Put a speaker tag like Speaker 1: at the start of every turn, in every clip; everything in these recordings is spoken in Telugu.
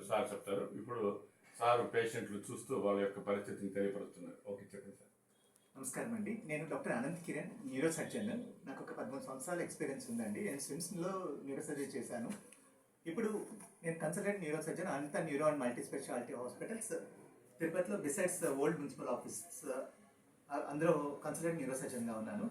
Speaker 1: సార్ చెప్తారు. ఇప్పుడు సార్ పేషెంట్లు చూస్తూ వాళ్ళ యొక్క పరిస్థితిని తెలియపరుస్తున్నారు. ఓకే, చెప్పండి సార్.
Speaker 2: నమస్కారం అండి. నేను doctor Anant Kiran, neuro surgeon. నాకు ఒక 13 సంవత్సరాల ఎక్స్పీరియన్స్ ఉందండి. నేను స్విమ్స్లో న్యూరో సర్జరీ చేశాను. ఇప్పుడు నేను consultant neuro surgeon Anitha neuro and multi speciality hospitals తిరుపతిలో బిసైడ్స్ ఓల్డ్ మున్సిపల్ ఆఫీస్ అందులో కన్సల్టెంట్ న్యూరో సర్జన్గా ఉన్నాను.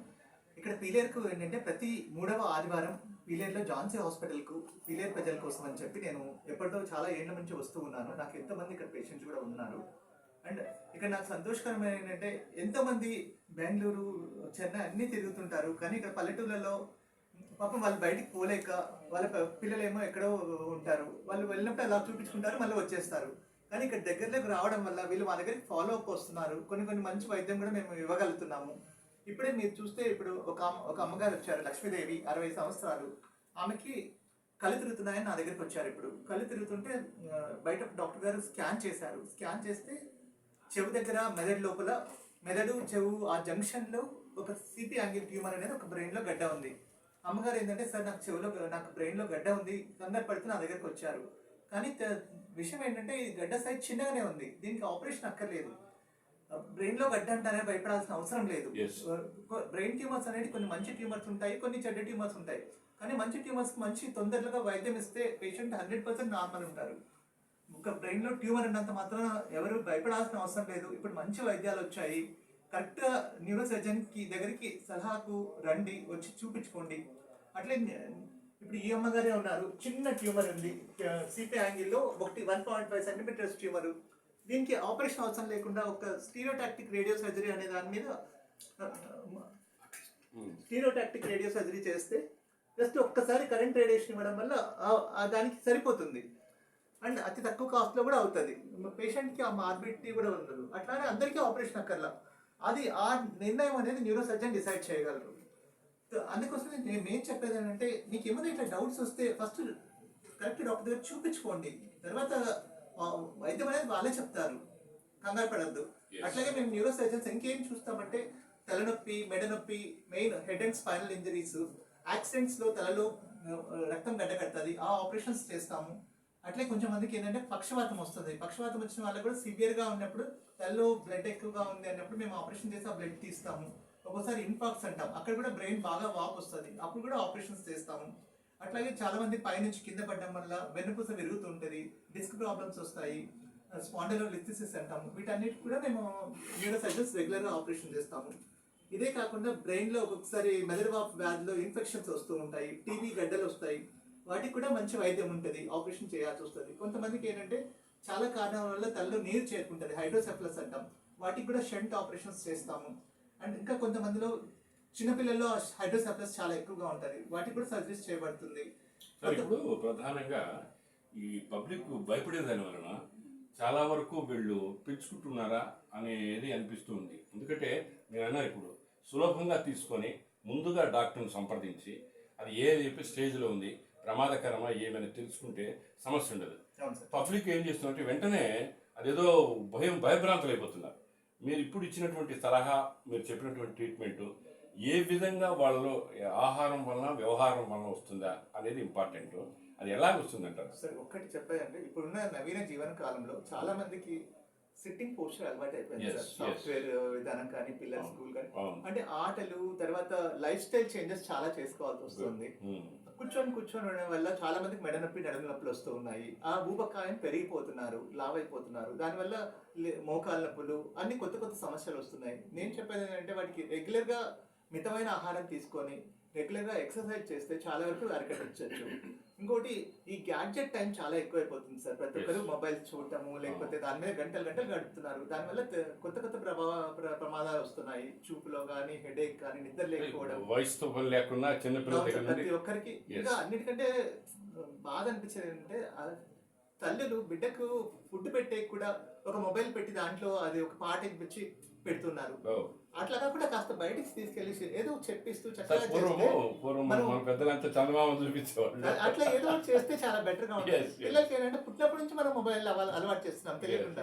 Speaker 2: ఇక్కడ పీలేరుకు ఏంటంటే ప్రతి 3వ ఆదివారం పీలేరులో జాన్సీ హాస్పిటల్కు పీలేరు ప్రజల కోసం అని చెప్పి నేను ఎప్పటిదో చాలా ఏళ్ల నుంచి వస్తూ ఉన్నాను. నాకు ఎంతోమంది ఇక్కడ పేషెంట్స్ కూడా ఉన్నారు. అండ్ ఇక్కడ నాకు సంతోషకరమైన ఏంటంటే ఎంతోమంది బెంగళూరు, చెన్నై అన్నీ తిరుగుతుంటారు. కానీ ఇక్కడ పల్లెటూళ్ళలో పాపం వాళ్ళు బయటికి పోలేక వాళ్ళ పిల్లలేమో ఎక్కడో ఉంటారు. వాళ్ళు వెళ్ళినప్పుడు అలా చూపించుకుంటారు, మళ్ళీ వచ్చేస్తారు. కానీ ఇక్కడ దగ్గరలోకి రావడం వల్ల వీళ్ళు మా దగ్గరికి ఫాలో అప్ వస్తున్నారు. కొన్ని మంచి వైద్యం కూడా మేము ఇవ్వగలుగుతున్నాము. ఇప్పుడే మీరు చూస్తే ఇప్పుడు ఒక అమ్మగారు వచ్చారు, లక్ష్మీదేవి, 60 సంవత్సరాలు. ఆమెకి కళ్ళు తిరుగుతున్నాయని నా దగ్గరికి వచ్చారు. ఇప్పుడు కళ్ళు తిరుగుతుంటే బయట డాక్టర్ గారు స్కాన్ చేశారు. స్కాన్ చేస్తే చెవు దగ్గర మెదడు లోపల, మెదడు చెవు ఆ జంక్షన్లో ఒక సిపి యాంగిల్ ట్యూమర్ అనేది ఒక బ్రెయిన్లో గడ్డ ఉంది. అమ్మగారు ఏంటంటే, సార్ నాకు బ్రెయిన్లో గడ్డ ఉంది, కంగారు పడుతూ నా దగ్గరికి వచ్చారు. కానీ విషయం ఏంటంటే ఈ గడ్డ సైజ్ చిన్నగానే ఉంది, దీనికి ఆపరేషన్ అక్కర్లేదు. బ్రెయిన్లో గడ్డ అంటారే భయపడాల్సిన అవసరం లేదు. బ్రెయిన్ ట్యూమర్స్ అనేది కొన్ని మంచి ట్యూమర్స్ ఉంటాయి, కొన్ని చెడ్డ ట్యూమర్స్ ఉంటాయి. కానీ మంచి ట్యూమర్స్ మంచి తొందరగా వైద్యం ఇస్తే పేషెంట్ 100% నార్మల్ ఉంటారు. ఒక బ్రెయిన్లో ట్యూమర్ ఉన్నంత మాత్రం ఎవరు భయపడాల్సిన అవసరం లేదు. ఇప్పుడు మంచి వైద్యాలు వచ్చాయి. కరెక్ట్గా న్యూరో సర్జన్కి దగ్గరికి సలహాకు రండి, వచ్చి చూపించుకోండి. అట్లే ఇప్పుడు ఈ అమ్మగారే ఉన్నారు, చిన్న ట్యూమర్ ఉంది, సిపి యాంగిల్లో 1.5 సెంటీమీటర్స్ ట్యూమర్. దీనికి ఆపరేషన్ అవసరం లేకుండా ఒక స్టీరియోటాక్టిక్ రేడియో సర్జరీ అనే దాని మీద స్టీరియోటాక్టిక్ రేడియో సర్జరీ చేస్తే జస్ట్ ఒక్కసారి కరెంట్ రేడియేషన్ ఇవ్వడం వల్ల దానికి సరిపోతుంది. అండ్ అతి తక్కువ కాస్ట్లో కూడా అవుతుంది. పేషెంట్కి ఆ మార్బిడిటీ కూడా ఉండదు. అట్లానే అందరికీ ఆపరేషన్ అక్కర్లా. అది ఆ నిర్ణయం అనేది న్యూరో సర్జన్ డిసైడ్ చేయగలరు. అందుకోసం నేను చెప్పేది ఏంటంటే, మీకు ఏమైనా ఇట్లా డౌట్స్ వస్తే ఫస్ట్ కరెక్ట్ డాక్టర్ దగ్గర చూపించుకోండి. తర్వాత వైద్యం అనేది వాళ్ళే చెప్తారు, కంగారు పడద్దు. అట్లాగే మేము న్యూరో సర్జన్స్ ఇంకేం చూస్తామంటే తలనొప్పి, మెడ నొప్పి, main head and spinal injuries, యాక్సిడెంట్స్లో తలలో రక్తం గడ్డ కడుతుంది, ఆ ఆపరేషన్స్ చేస్తాము. అట్లే కొంచెం మందికి ఏంటంటే పక్షవాతం వస్తుంది. పక్షవాతం వచ్చిన వాళ్ళకి కూడా సివియర్గా ఉన్నప్పుడు, తలలో బ్లడ్ ఎక్కువగా ఉంది అన్నప్పుడు మేము ఆపరేషన్ చేసి ఆ బ్లడ్ తీస్తాము. ఒక్కోసారి ఇన్ఫాక్ట్స్ అంటాం, అక్కడ కూడా బ్రెయిన్ బాగా వాపు వస్తుంది, అప్పుడు కూడా ఆపరేషన్స్ చేస్తాము. అట్లాగే చాలా మంది పైనుంచి కింద పడడం వల్ల వెన్నుపూస విరుగుతుంటుంది, డిస్క్ ప్రాబ్లమ్స్ వస్తాయి, స్పాండిలోలిస్థిసిస్ అంటాము. వీటన్నిటి కూడా మేము న్యూరో సర్జన్స్ రెగ్యులర్గా ఆపరేషన్ చేస్తాము. ఇదే కాకుండా బ్రెయిన్లో ఒక్కొక్కసారి మెదడు వాపు వ్యాధిలో ఇన్ఫెక్షన్స్ వస్తూ ఉంటాయి, టీబీ గడ్డలు వస్తాయి. వాటికి కూడా మంచి వైద్యం ఉంటుంది, ఆపరేషన్ చేయాల్సి వస్తుంది. కొంతమందికి ఏంటంటే చాలా కారణాల వల్ల తలలో నీరు చేరుకుంటుంది, హైడ్రోసెఫలస్ అంటాం. వాటికి కూడా షంట్ ఆపరేషన్స్ చేస్తాము. అండ్ ఇంకా కొంతమందిలో చిన్నపిల్లల్లో హైడ్రోసెఫలస్ చాలా ఎక్కువగా ఉంటుంది, వాటికి కూడా సర్జరీస్ చేయబడుతుంది.
Speaker 1: ఇప్పుడు ప్రధానంగా ఈ పబ్లిక్ భయపడేదాని వలన చాలా వరకు వీళ్ళు పెంచుకుంటున్నారా అనేది అనిపిస్తుంది. ఎందుకంటే నేను అన్నా, ఇప్పుడు సులభంగా తీసుకొని ముందుగా డాక్టర్ని సంప్రదించి అది ఏ స్టేజ్లో ఉంది, ప్రమాదకరమా ఏమైనా తెలుసుకుంటే సమస్య ఉండదు. పబ్లిక్ ఏం చేస్తుందంటే వెంటనే అదేదో భయభ్రాంతులు అయిపోతున్నారు. మీరు ఇప్పుడు ఇచ్చినటువంటి సలహా, మీరు చెప్పినటువంటి ట్రీట్మెంట్ ఏ విధంగా వాళ్ళలో ఆహారం వలన వ్యవహారం వలన వస్తుందా అనేది ఇంపార్టెంట్. అది ఎలాగ వస్తుందంటారు?
Speaker 2: సార్ ఒక్కటి చెప్పాలంటే, ఇప్పుడున్న నవీన జీవన కాలంలో చాలా మందికి సిట్టింగ్ పోస్టర్ అలవాటు అయిపోయింది సార్. సాఫ్ట్వేర్ విధానం కానీ, పిల్లల స్కూల్ కానీ, అంటే ఆటలు, తర్వాత లైఫ్ స్టైల్ చేంజెస్ చాలా చేసుకోవాల్సి వస్తుంది. కూర్చొని ఉండడం వల్ల చాలా మందికి మెడ నొప్పి, నడుము నొప్పులు వస్తూ ఉన్నాయి. ఆ ఊబకాయం పెరిగిపోతున్నారు, లావ్ అయిపోతున్నారు. దానివల్ల మోకాల నొప్పులు, అన్ని కొత్త సమస్యలు వస్తున్నాయి. నేను చెప్పేది ఏంటంటే, వాటికి రెగ్యులర్గా మితమైన ఆహారం తీసుకొని రెగ్యులర్గా ఎక్సర్సైజ్ చేస్తే చాలా వరకు అరికట్టచ్చు. ఇంకోటి, ఈ గ్యాడ్జెట్ టైం చాలా ఎక్కువైపోతుంది సార్. ప్రతి ఒక్కరు మొబైల్ చూడటము, లేకపోతే దాని మీద గంటలు గడుపుతున్నారు. దానివల్ల కొత్త ప్రమాదాలు వస్తున్నాయి. చూపులో కానీ, హెడేక్ కానీ, నిద్ర లేకపోవడం,
Speaker 1: వయసుతో లేకుండా
Speaker 2: ప్రతి ఒక్కరికి. ఇంకా అన్నిటికంటే బాధ అనిపించేది ఏంటంటే, తల్లులు బిడ్డకు ఫుడ్ పెట్టే కూడా ఒక మొబైల్ పెట్టి దాంట్లో అది ఒక పాట ఇప్పించి పెడుతున్నారు. అట్లా కాకుండా కాస్త బయటికి తీసుకెళ్లి ఏదో చెప్పిస్తూ చక్కగా అట్లా ఏదో చేస్తే చాలా బెటర్ గా ఉంటుంది. పిల్లలకి ఏంటంటే పుట్టినప్పటి నుంచి మనం మొబైల్ అలవాటు చేస్తున్నాం తెలియకుండా.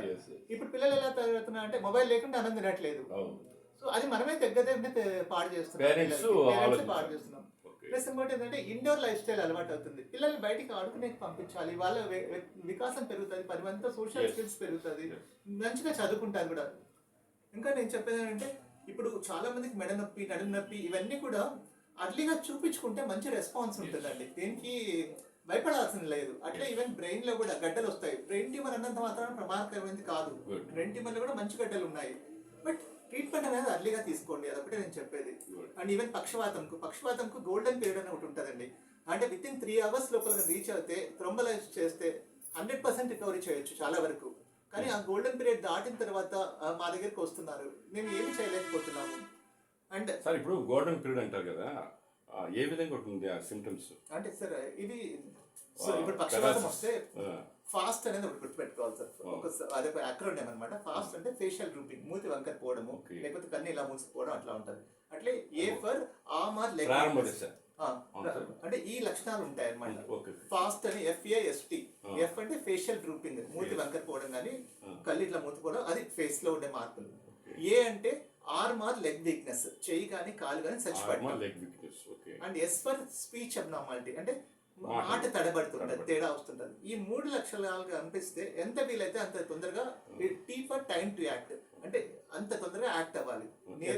Speaker 2: ఇప్పుడు పిల్లలు ఎలా తయారవుతున్నారు అంటే మొబైల్ లేకుండా అన్నం తినట్లేదు. సో అది మనమే దగ్గర పాడు చేస్తున్నాం. ప్లస్ ఇంకోటి ఏంటంటే ఇండోర్ లైఫ్ స్టైల్ అలవాటు అవుతుంది. పిల్లల్ని బయటికి ఆడుకునే పంపించాలి, వాళ్ళ వికాసం పెరుగుతుంది, 10 మందితో సోషల్
Speaker 1: Yes.
Speaker 2: స్కిల్స్ పెరుగుతుంది,
Speaker 1: Yes.
Speaker 2: మంచిగా చదువుకుంటారు కూడా. ఇంకా నేను చెప్పేది ఏంటంటే ఇప్పుడు చాలా మందికి మెడ నొప్పి, నడుము నొప్పి ఇవన్నీ కూడా అర్లీగా చూపించుకుంటే మంచి రెస్పాన్స్ ఉంటుందండి. దీనికి భయపడాల్సిన లేదు. అట్లే ఈవెన్ బ్రెయిన్ లో కూడా గడ్డలు వస్తాయి. బ్రెయిన్ ట్యూమర్ అన్నంత మాత్రం ప్రమాదకరమైనది కాదు.
Speaker 1: Good.
Speaker 2: బ్రెయిన్ ట్యూమర్ లో కూడా మంచి గడ్డలు ఉన్నాయి. బట్ ట్రీట్మెంట్ అనేది అర్లీగా తీసుకోండి, అదొకటే నేను చెప్పేది.
Speaker 1: Good.
Speaker 2: అండ్ ఈవెన్ పక్షవాతంకు గోల్డెన్ పీరియడ్ అని ఒకటి ఉంటుందండి. అంటే విత్ ఇన్ 3 hours లోపల రీచ్ అవుతే థ్రోంబలైజ్ చేస్తే 100% రికవరీ చేయొచ్చు చాలా వరకు. కానీ ఆ గోల్డెన్ పీరియడ్ దాటిన తర్వాత మా దగ్గరికి వస్తున్నారు, మేము ఏమి చేయలేకపోతున్నాము. అండ్
Speaker 1: సార్ ఇప్పుడు గోల్డెన్ పీరియడ్ అంటారు కదా, ఏ విధంగా ఉంటుంది ఆ సిమ్టమ్స్?
Speaker 2: అంటే సార్ ఇది సో ఇప్పుడు పక్షవాతం వస్తే ఫాస్ట్ అనేది ఒకటి గుర్తుపెట్టుకోవాలి సార్. అదే అక్రోనియం అనమాట. ఫాస్ట్ అంటే ఫేషియల్ గ్రూపింగ్, మూతి వంకర పోవడము,
Speaker 1: Okay.
Speaker 2: లేకపోతే కన్ను ఇలా మూసుకుపోవడం అట్లా ఉంటుంది. అట్లే A for arm are leg
Speaker 1: ప్రారంభ దశ.
Speaker 2: అంటే ఈ లక్షణాలు ఉంటాయి అనమాట.
Speaker 1: ఓకే.
Speaker 2: ఫాస్ట్ అని FAST. ఎఫ్ అంటే ఫేషియల్ గ్రూపింగ్, మూతి వంకర పోవడం కానీ కళ్ళు ఇట్లా మూతిపోవడం, అది ఫేస్ లో ఉండే మార్పులు. ఏ అంటే ఆర్మ్ ఆర్ లెగ్ వీక్నెస్, చెయ్యి కానీ కాలు కానీ చచ్చిపడడం.
Speaker 1: Leg weakness. Okay.
Speaker 2: And S for speech abnormality, అంటే మాట తడబడుతుంటది, తేడా వస్తుంటది. ఈ 3 లక్షణాలుగా అనిపిస్తే ఎంత వీలైతే అంత తొందరగా T for time to act, అంటే అంత తొందరగా యాక్ట్ అవ్వాలి.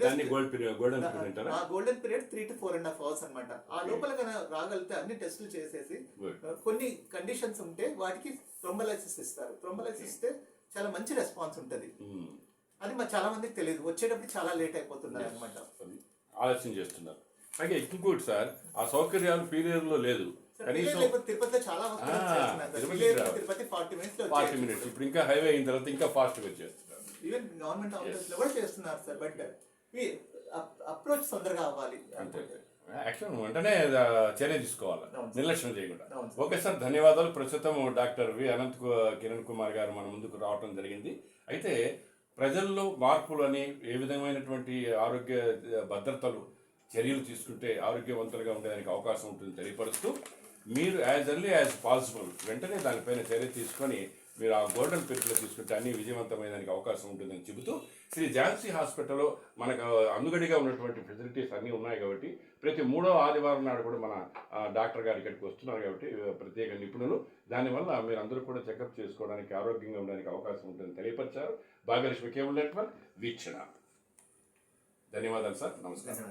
Speaker 1: దాన్ని గోల్డెన్ పీరియడ్ అంటారా?
Speaker 2: ఆ గోల్డెన్ పీరియడ్ 3 to 4.5 hours అనమాట. ఆ లోపల కనుక రాగలిగితే అన్ని టెస్టులు చేసేసి కొన్ని కండిషన్స్ ఉంటే వాటికి థ్రోంబోలైసిస్ ఇస్తారు. థ్రోంబోలైసిస్ ఇస్తే చాలా మంచి రెస్పాన్స్ ఉంటుంది. అది మరి చాలా మందికి తెలియదు, వచ్చేటప్పుడు చాలా లేట్ అయిపోతున్నారు అనమాట.
Speaker 1: ఆలస్యం చేస్తున్నారు. అలాగే ఇంకోటి సార్, ఆ సౌకర్యాలు పీరియడ్లో లేదు. కనీసం
Speaker 2: తిరుపతిలో చాలా తిరుపతి 40 minutes లో
Speaker 1: 40 minutes. ఇప్పుడు ఇంకా హైవే అయిన తర్వాత ఇంకా ఫాస్ట్గా వచ్చేస్తున్నారు.
Speaker 2: ఈవెన్ గవర్నమెంట్ ఆఫీస్ లో కూడా చేస్తున్నారు సార్. బట్ అప్రోచ్ తొందరగా అవ్వాలి.
Speaker 1: అంతే. యాక్షన్ వెంటనే చర్య తీసుకోవాలి,
Speaker 2: అవును.
Speaker 1: నిర్లక్ష్యం చేయకుండా.
Speaker 2: అవును.
Speaker 1: ఓకే సార్, ధన్యవాదాలు. ప్రస్తుతం డాక్టర్ వి అనంత్ కిరణ్ కుమార్ గారు మన ముందుకు రావడం జరిగింది. అయితే ప్రజల్లో మార్పులు అని ఏ విధమైనటువంటి ఆరోగ్య భద్రతలు చర్యలు తీసుకుంటే ఆరోగ్యవంతులుగా ఉండడానికి అవకాశం ఉంటుంది తెలియపరుస్తూ, మీరు యాజ్ ఎర్లీ యాజ్ పాసిబుల్ వెంటనే దానిపైన చర్య తీసుకొని మీరు ఆ గోల్డెన్ పీరియడ్లో తీసుకుంటే అన్ని విజయవంతమైనడానికి అవకాశం ఉంటుందని చెబుతూ, శ్రీ ఝాన్సీ హాస్పిటల్లో మనకు అందుగడిగా ఉన్నటువంటి ఫెసిలిటీస్ అన్నీ ఉన్నాయి కాబట్టి ప్రతి 3వ ఆదివారం నాడు కూడా మన డాక్టర్ గారు ఇక్కడికి వస్తున్నారు కాబట్టి ప్రత్యేక నిపుణులు, దానివల్ల మీరు అందరూ కూడా చెకప్ చేసుకోవడానికి ఆరోగ్యంగా ఉండడానికి అవకాశం ఉంటుందని తెలియపరిచారు. భాగ్యలక్ష్మి కేబుల్ నెట్వర్క్ వీక్షణ. ధన్యవాదాలు సార్, నమస్కారం.